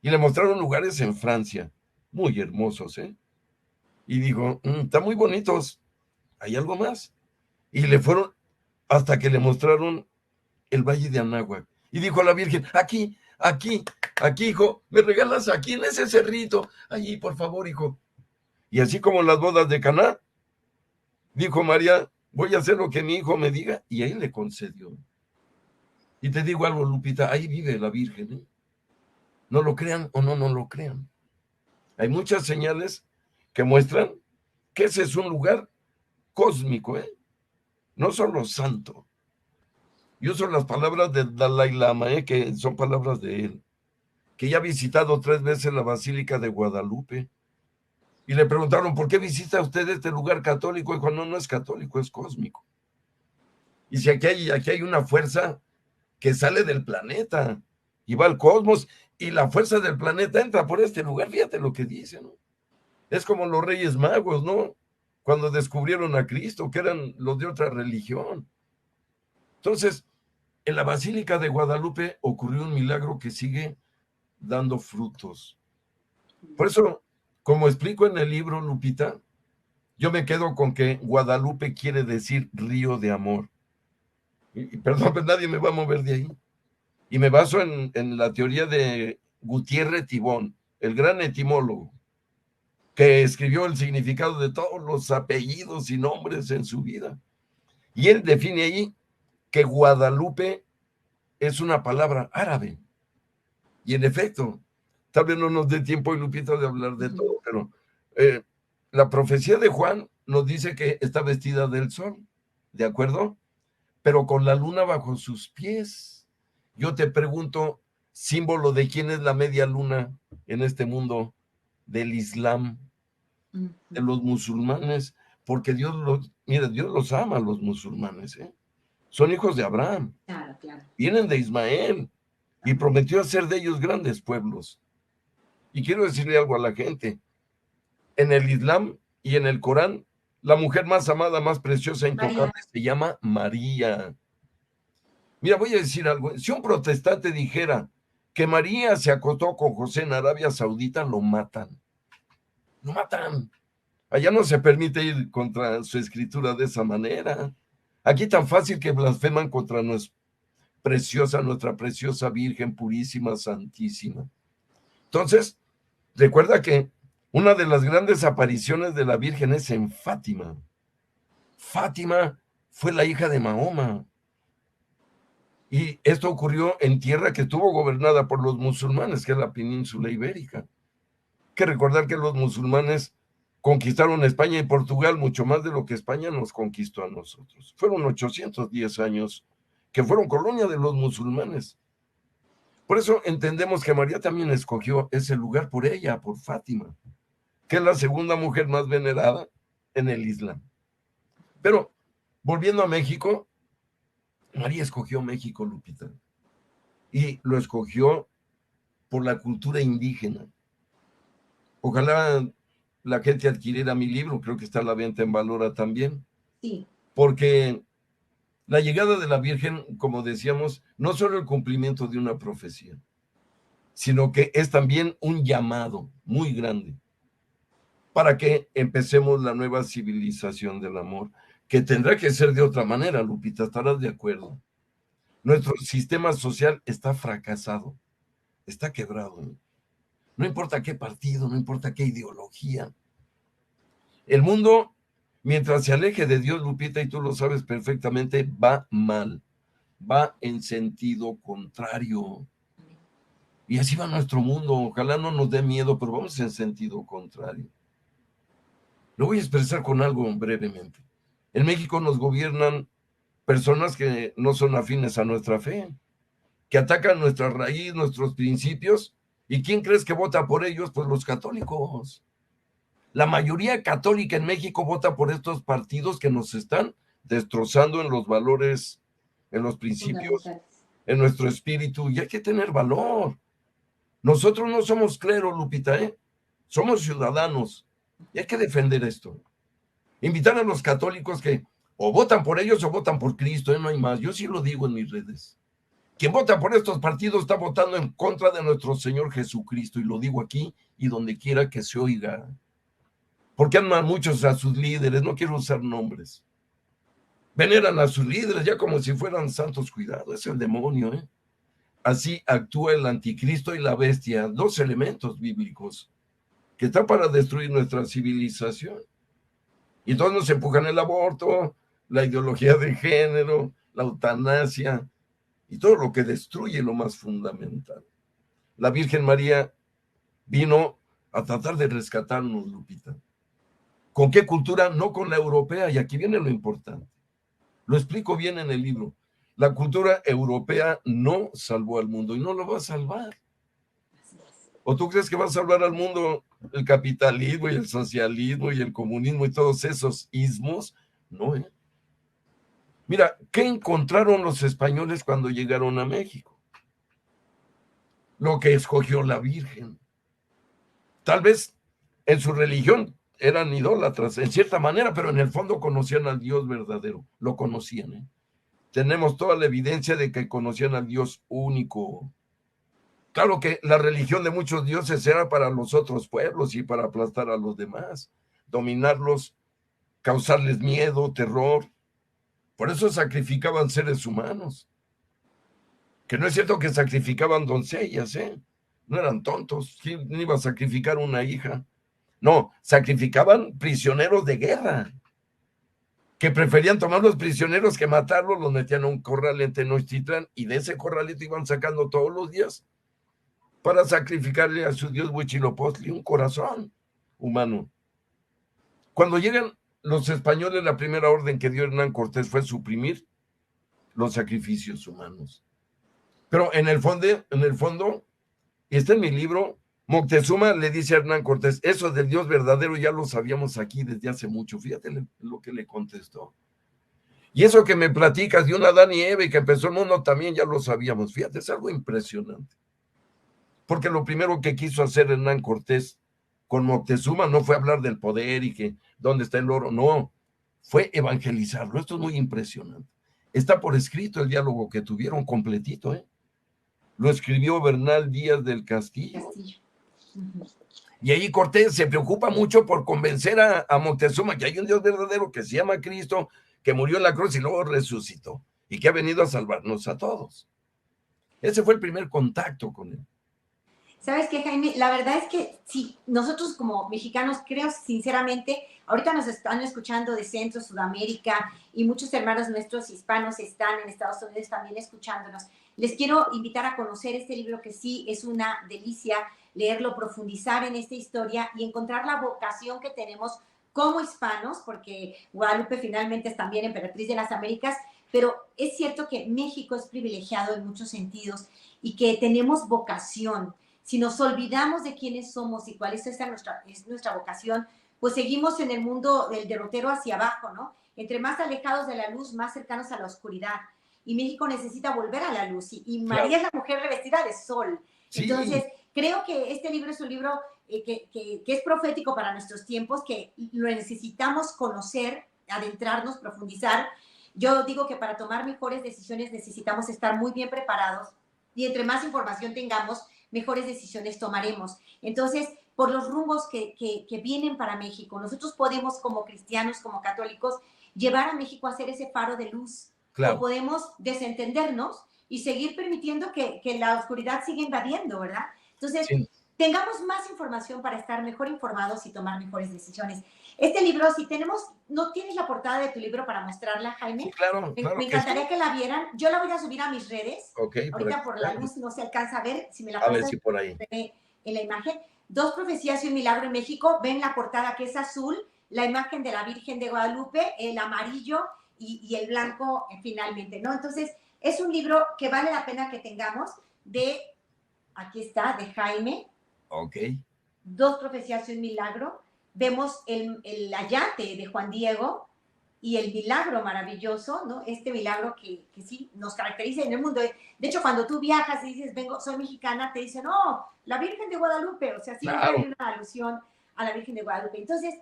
Y le mostraron lugares en Francia, muy hermosos, ¿eh? Y dijo, están muy bonitos, ¿hay algo más? Y le fueron hasta que le mostraron el Valle de Anáhuac. Y dijo a la Virgen, aquí, hijo, ¿me regalas aquí en ese cerrito? Allí, por favor, hijo. Y así como en las bodas de Caná, dijo María, voy a hacer lo que mi hijo me diga, y ahí le concedió. Y te digo algo, Lupita, ahí vive la Virgen, ¿eh? No lo crean o no lo crean. Hay muchas señales que muestran que ese es un lugar cósmico, ¿eh? No solo santo. Yo uso las palabras de Dalai Lama, que son palabras de él, que ya ha visitado 3 veces la Basílica de Guadalupe. Y le preguntaron, ¿por qué visita usted este lugar católico? Y dijo, no es católico, es cósmico. Y si aquí hay una fuerza que sale del planeta y va al cosmos, y la fuerza del planeta entra por este lugar, fíjate lo que dice, ¿no? Es como los Reyes Magos, ¿no? Cuando descubrieron a Cristo, que eran los de otra religión. Entonces, en la Basílica de Guadalupe ocurrió un milagro que sigue dando frutos. Por eso, como explico en el libro, Lupita, yo me quedo con que Guadalupe quiere decir río de amor. Y perdón, pero nadie me va a mover de ahí. Y me baso en la teoría de Gutiérrez Tibón, el gran etimólogo, que escribió el significado de todos los apellidos y nombres en su vida. Y él define ahí que Guadalupe es una palabra árabe. Y en efecto, tal vez no nos dé tiempo, y Lupita, de hablar de todo, pero la profecía de Juan nos dice que está vestida del sol, ¿de acuerdo? Pero con la luna bajo sus pies. Yo te pregunto, símbolo de quién es la media luna en este mundo del Islam, de los musulmanes, porque Dios los ama a los musulmanes, ¿eh? Son hijos de Abraham, Claro. vienen de Ismael, y prometió hacer de ellos grandes pueblos. Y quiero decirle algo a la gente, en el Islam y en el Corán La mujer más amada, más preciosa, intocable, María. se llama María. Mira, voy a decir algo. Si un protestante dijera que María se acostó con José en Arabia Saudita, lo matan. Lo matan. Allá no se permite ir contra su escritura de esa manera. Aquí tan fácil que blasfeman contra nuestra preciosa Virgen purísima, santísima. Entonces, recuerda que una de las grandes apariciones de la Virgen es en Fátima. Fátima fue la hija de Mahoma. Y esto ocurrió en tierra que estuvo gobernada por los musulmanes, que es la península ibérica. Hay que recordar que los musulmanes conquistaron España y Portugal mucho más de lo que España nos conquistó a nosotros. Fueron 810 años que fueron colonia de los musulmanes. Por eso entendemos que María también escogió ese lugar por ella, por Fátima, que es la segunda mujer más venerada en el Islam. Pero, volviendo a México, María escogió México, Lupita, y lo escogió por la cultura indígena. Ojalá la gente adquiriera mi libro, creo que está a la venta en Valora también. Sí. Porque la llegada de la Virgen, como decíamos, no solo el cumplimiento de una profecía, sino que es también un llamado muy grande para que empecemos la nueva civilización del amor, que tendrá que ser de otra manera, Lupita, estarás de acuerdo. Nuestro sistema social está fracasado, está quebrado. No importa qué partido, no importa qué ideología. El mundo, mientras se aleje de Dios, Lupita, y tú lo sabes perfectamente, va mal, va en sentido contrario. Y así va nuestro mundo. Ojalá no nos dé miedo, pero vamos en sentido contrario. Lo voy a expresar con algo brevemente. En México nos gobiernan personas que no son afines a nuestra fe, que atacan nuestra raíz, nuestros principios. ¿Y quién crees que vota por ellos? Pues los católicos. La mayoría católica en México vota por estos partidos que nos están destrozando en los valores, en los principios, en nuestro espíritu. Y hay que tener valor. Nosotros no somos clero, Lupita, somos ciudadanos. Y hay que defender esto. Invitar a los católicos que o votan por ellos o votan por Cristo, no hay más. Yo sí lo digo en mis redes. Quien vota por estos partidos está votando en contra de nuestro Señor Jesucristo, y lo digo aquí y donde quiera que se oiga. Porque aman muchos a sus líderes, no quiero usar nombres. Veneran a sus líderes ya como si fueran santos. Cuidado, es el demonio, Así actúa el anticristo y la bestia, dos elementos bíblicos que están para destruir nuestra civilización. Y todos nos empujan el aborto, la ideología de género, la eutanasia y todo lo que destruye lo más fundamental. La Virgen María vino a tratar de rescatarnos, Lupita. ¿Con qué cultura? No con la europea, y aquí viene lo importante. Lo explico bien en el libro. La cultura europea no salvó al mundo y no lo va a salvar. ¿O tú crees que va a salvar al mundo el capitalismo y el socialismo y el comunismo y todos esos ismos? No, Mira, ¿qué encontraron los españoles cuando llegaron a México? Lo que escogió la Virgen. Tal vez en su religión eran idólatras, en cierta manera, pero en el fondo conocían al Dios verdadero, lo conocían. Tenemos toda la evidencia de que conocían al Dios único. Claro que la religión de muchos dioses era para los otros pueblos y para aplastar a los demás, dominarlos, causarles miedo, terror. Por eso sacrificaban seres humanos. Que no es cierto que sacrificaban doncellas, no eran tontos. ¿Quién iba a sacrificar una hija? No, sacrificaban prisioneros de guerra, que preferían tomar los prisioneros que matarlos, los metían a un corral en Tenochtitlán y de ese corralito iban sacando todos los días para sacrificarle a su dios Huitzilopochtli un corazón humano. Cuando llegan los españoles, la primera orden que dio Hernán Cortés fue suprimir los sacrificios humanos. Pero en el fondo, y está en mi libro, Moctezuma le dice a Hernán Cortés, eso del Dios verdadero ya lo sabíamos aquí desde hace mucho. Fíjate lo que le contestó. Y eso que me platicas de un Adán y Eva y que empezó el mundo también ya lo sabíamos. Fíjate, es algo impresionante. Porque lo primero que quiso hacer Hernán Cortés con Moctezuma no fue hablar del poder y que dónde está el oro, no, fue evangelizarlo. Esto es muy impresionante. Está por escrito el diálogo que tuvieron completito, ¿eh? Lo escribió Bernal Díaz del Castillo. Ujú. Y ahí Cortés se preocupa mucho por convencer a Moctezuma que hay un Dios verdadero que se llama Cristo, que murió en la cruz y luego resucitó, y que ha venido a salvarnos a todos. Ese fue el primer contacto con él. ¿Sabes qué, Jaime? La verdad es que sí, nosotros como mexicanos creo sinceramente, ahorita nos están escuchando de Centro, Sudamérica y muchos hermanos nuestros hispanos están en Estados Unidos también escuchándonos. Les quiero invitar a conocer este libro que sí es una delicia leerlo, profundizar en esta historia y encontrar la vocación que tenemos como hispanos, porque Guadalupe finalmente es también emperatriz de las Américas, pero es cierto que México es privilegiado en muchos sentidos y que tenemos vocación. Si nos olvidamos de quiénes somos y cuál es nuestra vocación, pues seguimos en el mundo del derrotero hacia abajo, ¿no? Entre más alejados de la luz, más cercanos a la oscuridad. Y México necesita volver a la luz. Y María es la mujer revestida de sol. Sí. Entonces, creo que este libro es un libro que es profético para nuestros tiempos, que lo necesitamos conocer, adentrarnos, profundizar. Yo digo que para tomar mejores decisiones necesitamos estar muy bien preparados y entre más información tengamos, mejores decisiones tomaremos. Entonces, por los rumbos que vienen para México, nosotros podemos como cristianos, como católicos, llevar a México a ser ese faro de luz. Claro. O podemos desentendernos y seguir permitiendo que la oscuridad siga invadiendo, ¿verdad? Entonces, Sí. Tengamos más información para estar mejor informados y tomar mejores decisiones. Este libro, si tenemos, ¿no tienes la portada de tu libro para mostrarla, Jaime? Sí, claro, claro. Me encantaría que la vieran. Yo la voy a subir a mis redes. Okay, ahorita por la luz no se alcanza a ver. Si me la a ver pasas, si por ahí. En la imagen. 2 profecías y un milagro en México. Ven la portada que es azul, la imagen de la Virgen de Guadalupe, el amarillo y el blanco finalmente, ¿no? Entonces, es un libro que vale la pena que tengamos aquí está, de Jaime. Ok. 2 profecías y un milagro. Vemos el ayate de Juan Diego y el milagro maravilloso, ¿no? Este milagro que sí nos caracteriza en el mundo. De hecho, cuando tú viajas y dices, soy mexicana, te dicen, no, la Virgen de Guadalupe. O sea, siempre hay una alusión a la Virgen de Guadalupe. Entonces,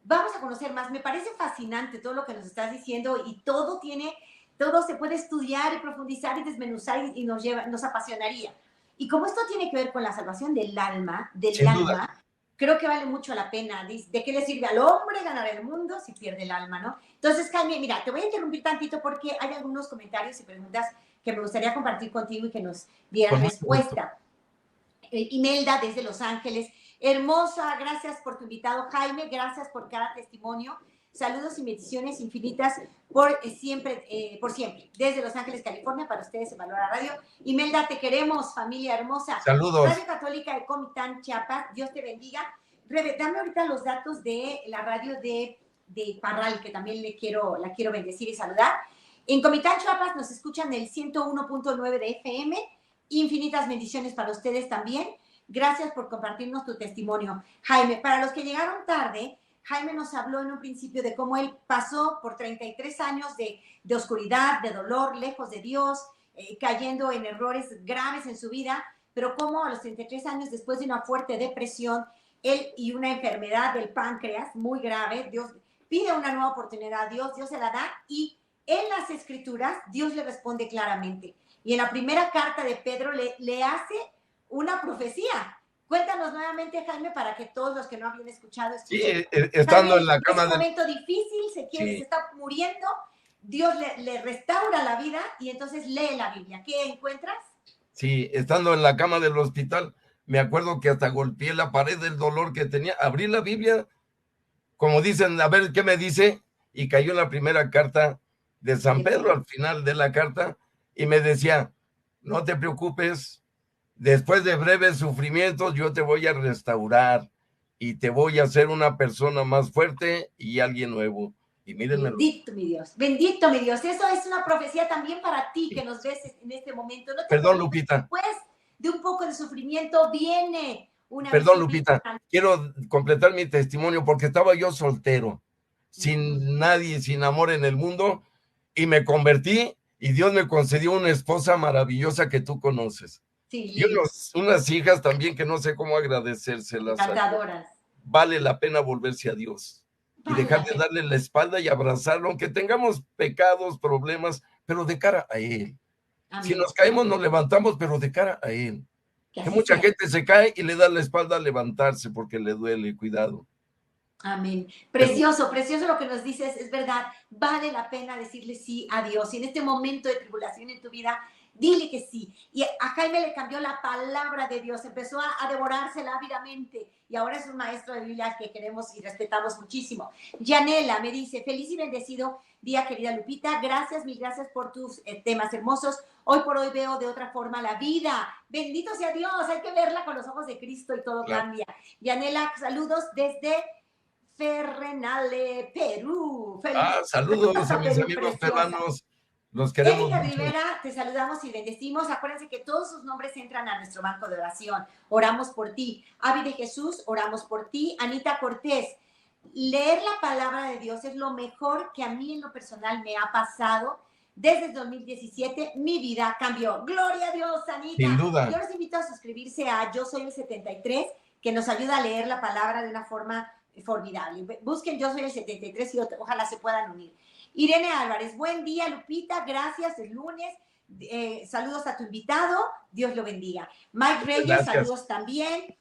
vamos a conocer más. Me parece fascinante todo lo que nos estás diciendo y todo se puede estudiar y profundizar y desmenuzar y nos apasionaría. Y como esto tiene que ver con la salvación del alma, creo que vale mucho la pena. ¿De qué le sirve al hombre ganar el mundo si pierde el alma, no? Entonces, Jaime, mira, te voy a interrumpir tantito porque hay algunos comentarios y preguntas que me gustaría compartir contigo y que nos dieran respuesta. Imelda desde Los Ángeles. Hermosa, gracias por tu invitado, Jaime. Gracias por cada testimonio. Saludos y bendiciones infinitas por siempre. Desde Los Ángeles, California, para ustedes en Valora Radio. Imelda, te queremos, familia hermosa. Saludos. Radio Católica de Comitán, Chiapas. Dios te bendiga. Rebe, dame ahorita los datos de la radio de Parral, que también la quiero bendecir y saludar. En Comitán, Chiapas, nos escuchan el 101.9 de FM. Infinitas bendiciones para ustedes también. Gracias por compartirnos tu testimonio. Jaime, para los que llegaron tarde, Jaime nos habló en un principio de cómo él pasó por 33 años de oscuridad, de dolor, lejos de Dios, cayendo en errores graves en su vida, pero cómo a los 33 años, después de una fuerte depresión, él y una enfermedad del páncreas muy grave, Dios pide una nueva oportunidad a Dios, Dios se la da y en las Escrituras Dios le responde claramente. Y en la primera carta de Pedro le hace una profecía. Cuéntanos nuevamente, Jaime, para que todos los que no habían escuchado escuchen. Sí, estando Jaime, en la cama es un momento difícil, se está muriendo, Dios le restaura la vida y entonces lee la Biblia. ¿Qué encuentras? Sí, estando en la cama del hospital, me acuerdo que hasta golpeé la pared del dolor que tenía. Abrí la Biblia, como dicen, a ver qué me dice, y cayó en la primera carta de San Pedro, al final de la carta, y me decía, no te preocupes, después de breves sufrimientos yo te voy a restaurar y te voy a hacer una persona más fuerte y alguien nuevo. Y mírenme. Bendito mi Dios, bendito mi Dios. Eso es una profecía también para ti que nos ves en este momento. No te Perdón, Lupita. Después de un poco de sufrimiento viene una... Perdón, Lupita. Quiero completar mi testimonio porque estaba yo soltero, sin nadie, sin amor en el mundo, y me convertí y Dios me concedió una esposa maravillosa que tú conoces. Sí, y unas hijas también que no sé cómo agradecérselas. Encantadoras. vale la pena volverse a Dios y dejar de darle la espalda y abrazarlo, aunque tengamos pecados, problemas, pero de cara a Él. Amén. Si nos caemos, nos levantamos, pero de cara a Él. Que mucha sea. gente se cae y le da la espalda a levantarse porque le duele, cuidado. Amén. Precioso, precioso lo que nos dices, es verdad. Vale la pena decirle sí a Dios. Y en este momento de tribulación en tu vida, dile que sí. Y a Jaime le cambió la palabra de Dios, empezó a devorársela ávidamente. Y ahora es un maestro de Biblia que queremos y respetamos muchísimo. Yanela me dice, feliz y bendecido día, querida Lupita. Gracias, mil gracias por tus temas hermosos. Hoy por hoy veo de otra forma la vida. Bendito sea Dios, hay que verla con los ojos de Cristo y todo cambia. Yanela, saludos desde Ferrenale, Perú. Saludos a mis amigos peruanos. Los queremos Erika mucho. Rivera, te saludamos y bendecimos. Acuérdense que todos sus nombres entran a nuestro banco de oración. Oramos por ti. Avi de Jesús, oramos por ti. Anita Cortés, leer la palabra de Dios es lo mejor que a mí en lo personal me ha pasado. Desde el 2017 mi vida cambió. Gloria a Dios, Anita. Sin duda. Yo los invito a suscribirse a Yo Soy el 73, que nos ayuda a leer la palabra de una forma formidable. Busquen Yo Soy el 73 y ojalá se puedan unir. Irene Álvarez, buen día, Lupita, gracias, es lunes. Saludos a tu invitado, Dios lo bendiga. Mike Reyes, gracias. Saludos también.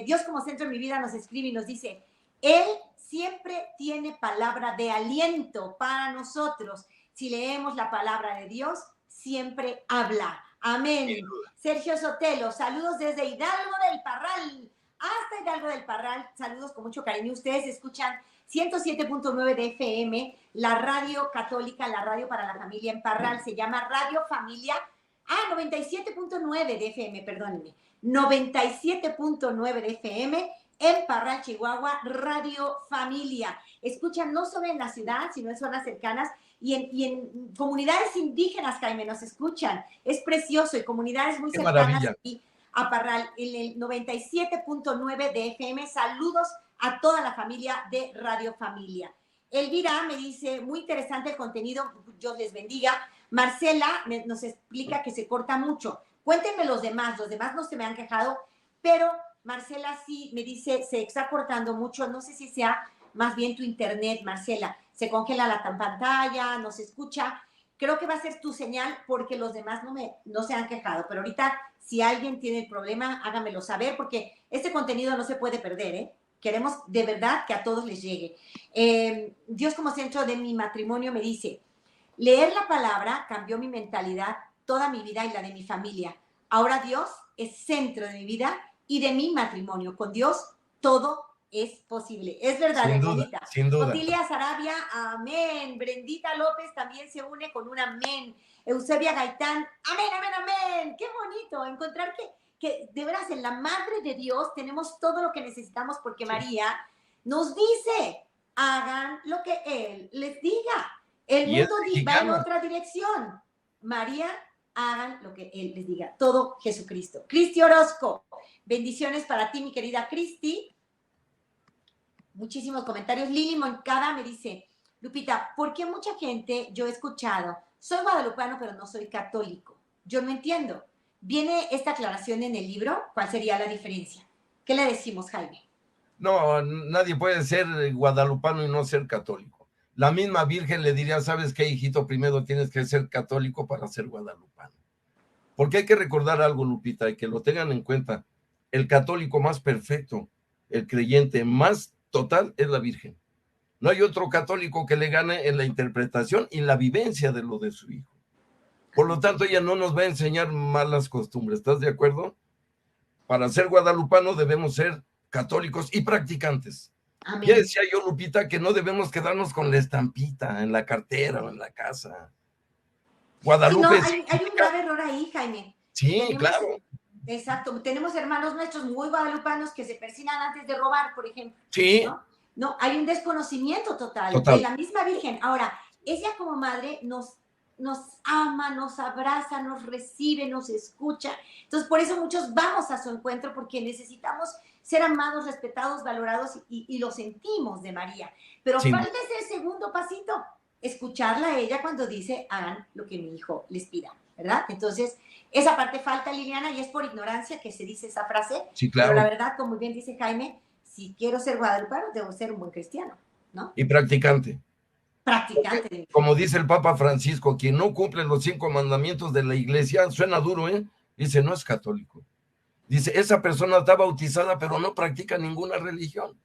Dios como centro en mi vida nos escribe y nos dice, Él siempre tiene palabra de aliento para nosotros. Si leemos la palabra de Dios, siempre habla. Amén. Sergio Sotelo, saludos desde Hidalgo del Parral. Hasta Hidalgo del Parral, saludos con mucho cariño. Ustedes escuchan 107.9 de FM, la radio católica, la radio para la familia en Parral, se llama Radio Familia. 97.9 de FM, perdónenme. 97.9 de FM en Parral, Chihuahua, Radio Familia. Escuchan no solo en la ciudad, sino en zonas cercanas y en comunidades indígenas, Jaime, nos escuchan. Es precioso y comunidades muy cercanas aquí a Parral, en el 97.9 de FM. Saludos a toda la familia de Radio Familia. Elvira me dice, muy interesante el contenido, Dios les bendiga. Marcela nos explica que se corta mucho. Cuéntenme los demás no se me han quejado, pero Marcela sí me dice, se está cortando mucho, no sé si sea más bien tu internet, Marcela. Se congela la pantalla, no se escucha. Creo que va a ser tu señal porque los demás no se han quejado, pero ahorita si alguien tiene el problema, háganmelo saber porque este contenido no se puede perder, ¿eh? Queremos de verdad que a todos les llegue. Dios como centro de mi matrimonio me dice, leer la palabra cambió mi mentalidad, toda mi vida y la de mi familia. Ahora Dios es centro de mi vida y de mi matrimonio. Con Dios todo es posible. Es verdad, sin duda, sin duda. Otilia Sarabia, amén. Brendita López también se une con un amén. Eusebia Gaitán, amén, amén, amén. Qué bonito encontrar que de veras en la Madre de Dios tenemos todo lo que necesitamos porque María nos dice, hagan lo que Él les diga. El mundo va en otra dirección. María, hagan lo que Él les diga. Todo Jesucristo. Cristi Orozco, bendiciones para ti, mi querida Cristi. Muchísimos comentarios. Lili Moncada me dice, Lupita, ¿por qué mucha gente yo he escuchado? Soy guadalupano, pero no soy católico. Yo no entiendo. ¿Viene esta aclaración en el libro? ¿Cuál sería la diferencia? ¿Qué le decimos, Jaime? No, nadie puede ser guadalupano y no ser católico. La misma Virgen le diría, ¿sabes qué, hijito? Primero tienes que ser católico para ser guadalupano. Porque hay que recordar algo, Lupita, y que lo tengan en cuenta. El católico más perfecto, el creyente más total es la Virgen. No hay otro católico que le gane en la interpretación y la vivencia de lo de su hijo. Por lo tanto, ella no nos va a enseñar malas costumbres, ¿estás de acuerdo? Para ser guadalupano debemos ser católicos y practicantes. Amén. Ya decía yo, Lupita, que no debemos quedarnos con la estampita en la cartera o en la casa. Guadalupe. Sí, no, hay un grave error ahí, Jaime. Sí, claro. Exacto. Tenemos hermanos nuestros muy guadalupanos que se persignan antes de robar, por ejemplo. Sí. No, hay un desconocimiento total de la misma Virgen. Ahora, ella como madre nos ama, nos abraza, nos recibe, nos escucha. Entonces, por eso muchos vamos a su encuentro porque necesitamos ser amados, respetados, valorados y lo sentimos de María. Pero falta ese segundo pasito, escucharla a ella cuando dice, hagan lo que mi hijo les pida, ¿verdad? Entonces, esa parte falta, Liliana, y es por ignorancia que se dice esa frase. Sí, claro. Pero la verdad, como bien dice Jaime, si quiero ser guadalupano, debo ser un buen cristiano, ¿no? Y practicante. Practicante. Como dice el Papa Francisco, quien no cumple los 5 mandamientos de la iglesia, suena duro, ¿eh? Dice, no es católico. Dice, esa persona está bautizada, pero no practica ninguna religión.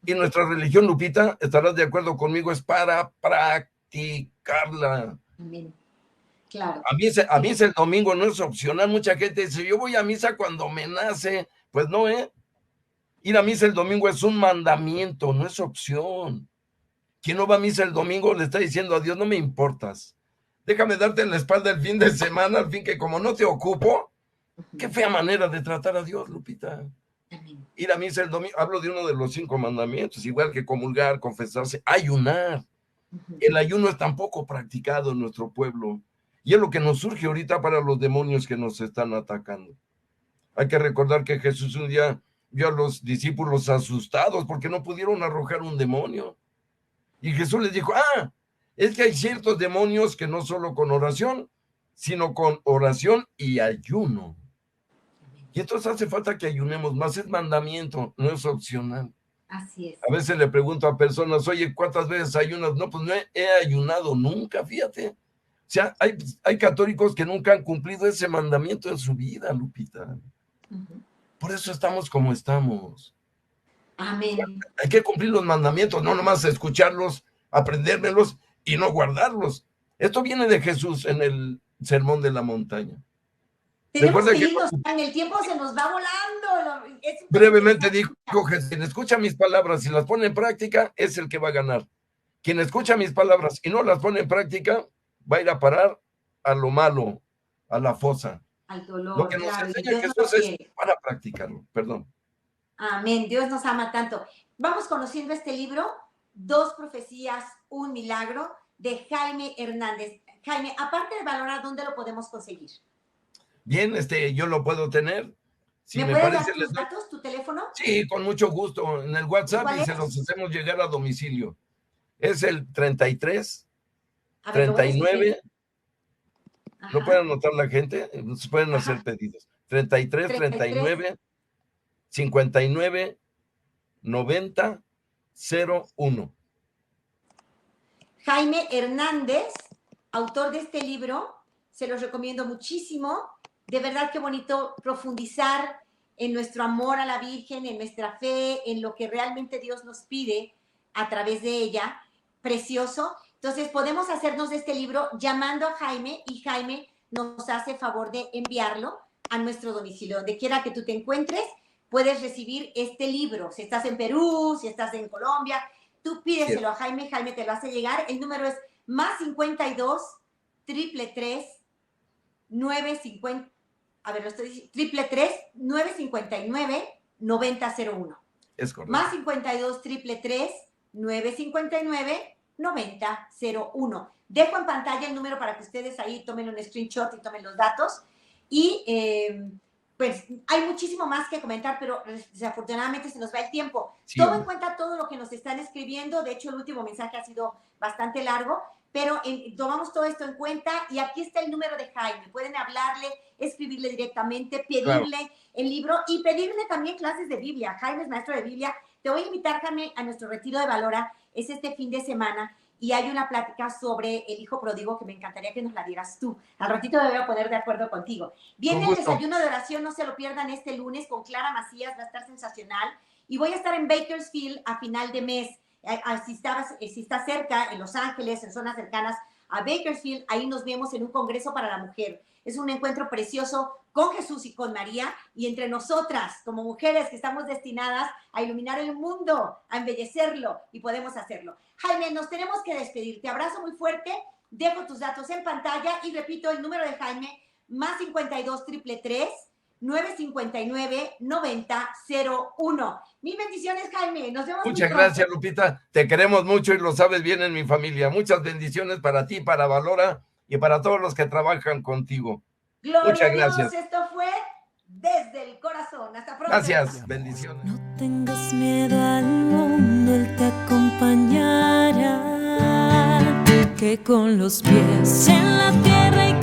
Y nuestra religión, Lupita, estarás de acuerdo conmigo, es para practicarla. Amén. Claro. A misa el domingo no es opcional. Mucha gente dice, yo voy a misa cuando me nace. Pues no, ¿eh? Ir a misa el domingo es un mandamiento, no es opción. Quien no va a misa el domingo le está diciendo a Dios, no me importas. Déjame darte en la espalda el fin de semana, al fin que como no te ocupo, qué fea manera de tratar a Dios, Lupita. Amén. Ir a misa el domingo, hablo de uno de los 5 mandamientos, igual que comulgar, confesarse, ayunar. El ayuno es tan poco practicado en nuestro pueblo y es lo que nos surge ahorita para los demonios que nos están atacando. Hay que recordar que Jesús un día vio a los discípulos asustados porque no pudieron arrojar un demonio. Y Jesús les dijo, es que hay ciertos demonios que no solo con oración, sino con oración y ayuno. Y entonces hace falta que ayunemos más, es mandamiento, no es opcional. Así es. A veces le pregunto a personas, oye, ¿cuántas veces ayunas? No, pues no he ayunado nunca, fíjate. O sea, hay católicos que nunca han cumplido ese mandamiento en su vida, Lupita. Por eso estamos como estamos. Amén. Hay que cumplir los mandamientos, no nomás escucharlos, aprendérmelos y no guardarlos. Esto viene de Jesús en el Sermón de la Montaña. Tenemos que irnos, en el tiempo se nos va volando. Brevemente dijo, quien escucha mis palabras y las pone en práctica es el que va a ganar. Quien escucha mis palabras y no las pone en práctica va a ir a parar a lo malo, a la fosa. Al dolor. Lo que nos enseña Jesús es para practicarlo. Perdón. Amén. Dios nos ama tanto. Vamos conociendo este libro, 2 profecías, un milagro, de Jaime Hernández. Jaime, aparte de valorar, ¿dónde lo podemos conseguir? Bien, yo lo puedo tener. Si ¿Me puedes dar tus datos, tu teléfono? Sí, con mucho gusto. En el WhatsApp y se los hacemos llegar a domicilio. Es el 33 39. ¿Lo pueden anotar la gente? Se pueden hacer pedidos. 33 39 59 90 01. Jaime Hernández, autor de este libro, se los recomiendo muchísimo. De verdad, qué bonito profundizar en nuestro amor a la Virgen, en nuestra fe, en lo que realmente Dios nos pide a través de ella. Precioso. Entonces, podemos hacernos de este libro llamando a Jaime y Jaime nos hace favor de enviarlo a nuestro domicilio. Donde quiera que tú te encuentres, puedes recibir este libro. Si estás en Perú, si estás en Colombia, tú pídeselo a Jaime, Jaime te lo hace llegar. El número es +52 333 950. A ver, lo estoy diciendo. 959 9001. Es correcto. +52 333 959 9001. Dejo en pantalla el número para que ustedes ahí tomen un screenshot y tomen los datos. Y pues hay muchísimo más que comentar, pero desafortunadamente se nos va el tiempo. Sí, Tomo en cuenta todo lo que nos están escribiendo. De hecho, el último mensaje ha sido bastante largo, pero tomamos todo esto en cuenta y aquí está el número de Jaime. Pueden hablarle, escribirle directamente, pedirle el libro y pedirle también clases de Biblia. Jaime es maestro de Biblia. Te voy a invitar, Jaime, a nuestro retiro de Valora. Es este fin de semana y hay una plática sobre el hijo pródigo que me encantaría que nos la dieras tú. Al ratito me voy a poner de acuerdo contigo. Viene el desayuno de oración, no se lo pierdan este lunes con Clara Macías, va a estar sensacional. Y voy a estar en Bakersfield a final de mes. Si está cerca, en Los Ángeles, en zonas cercanas a Bakersfield, ahí nos vemos en un congreso para la mujer. Es un encuentro precioso con Jesús y con María y entre nosotras, como mujeres que estamos destinadas a iluminar el mundo, a embellecerlo y podemos hacerlo. Jaime, nos tenemos que despedir. Te abrazo muy fuerte, dejo tus datos en pantalla y repito el número de Jaime, +52 333 959 9001. Mil bendiciones, Jaime. Nos vemos. Muchas gracias, Lupita. Te queremos mucho y lo sabes bien en mi familia. Muchas bendiciones para ti, para Valora y para todos los que trabajan contigo. Gloria Muchas a Dios. gracias. Esto fue Desde el Corazón. Hasta pronto. Gracias. Bendiciones. No tengas miedo al mundo, Él te acompañará. Que con los pies en la tierra y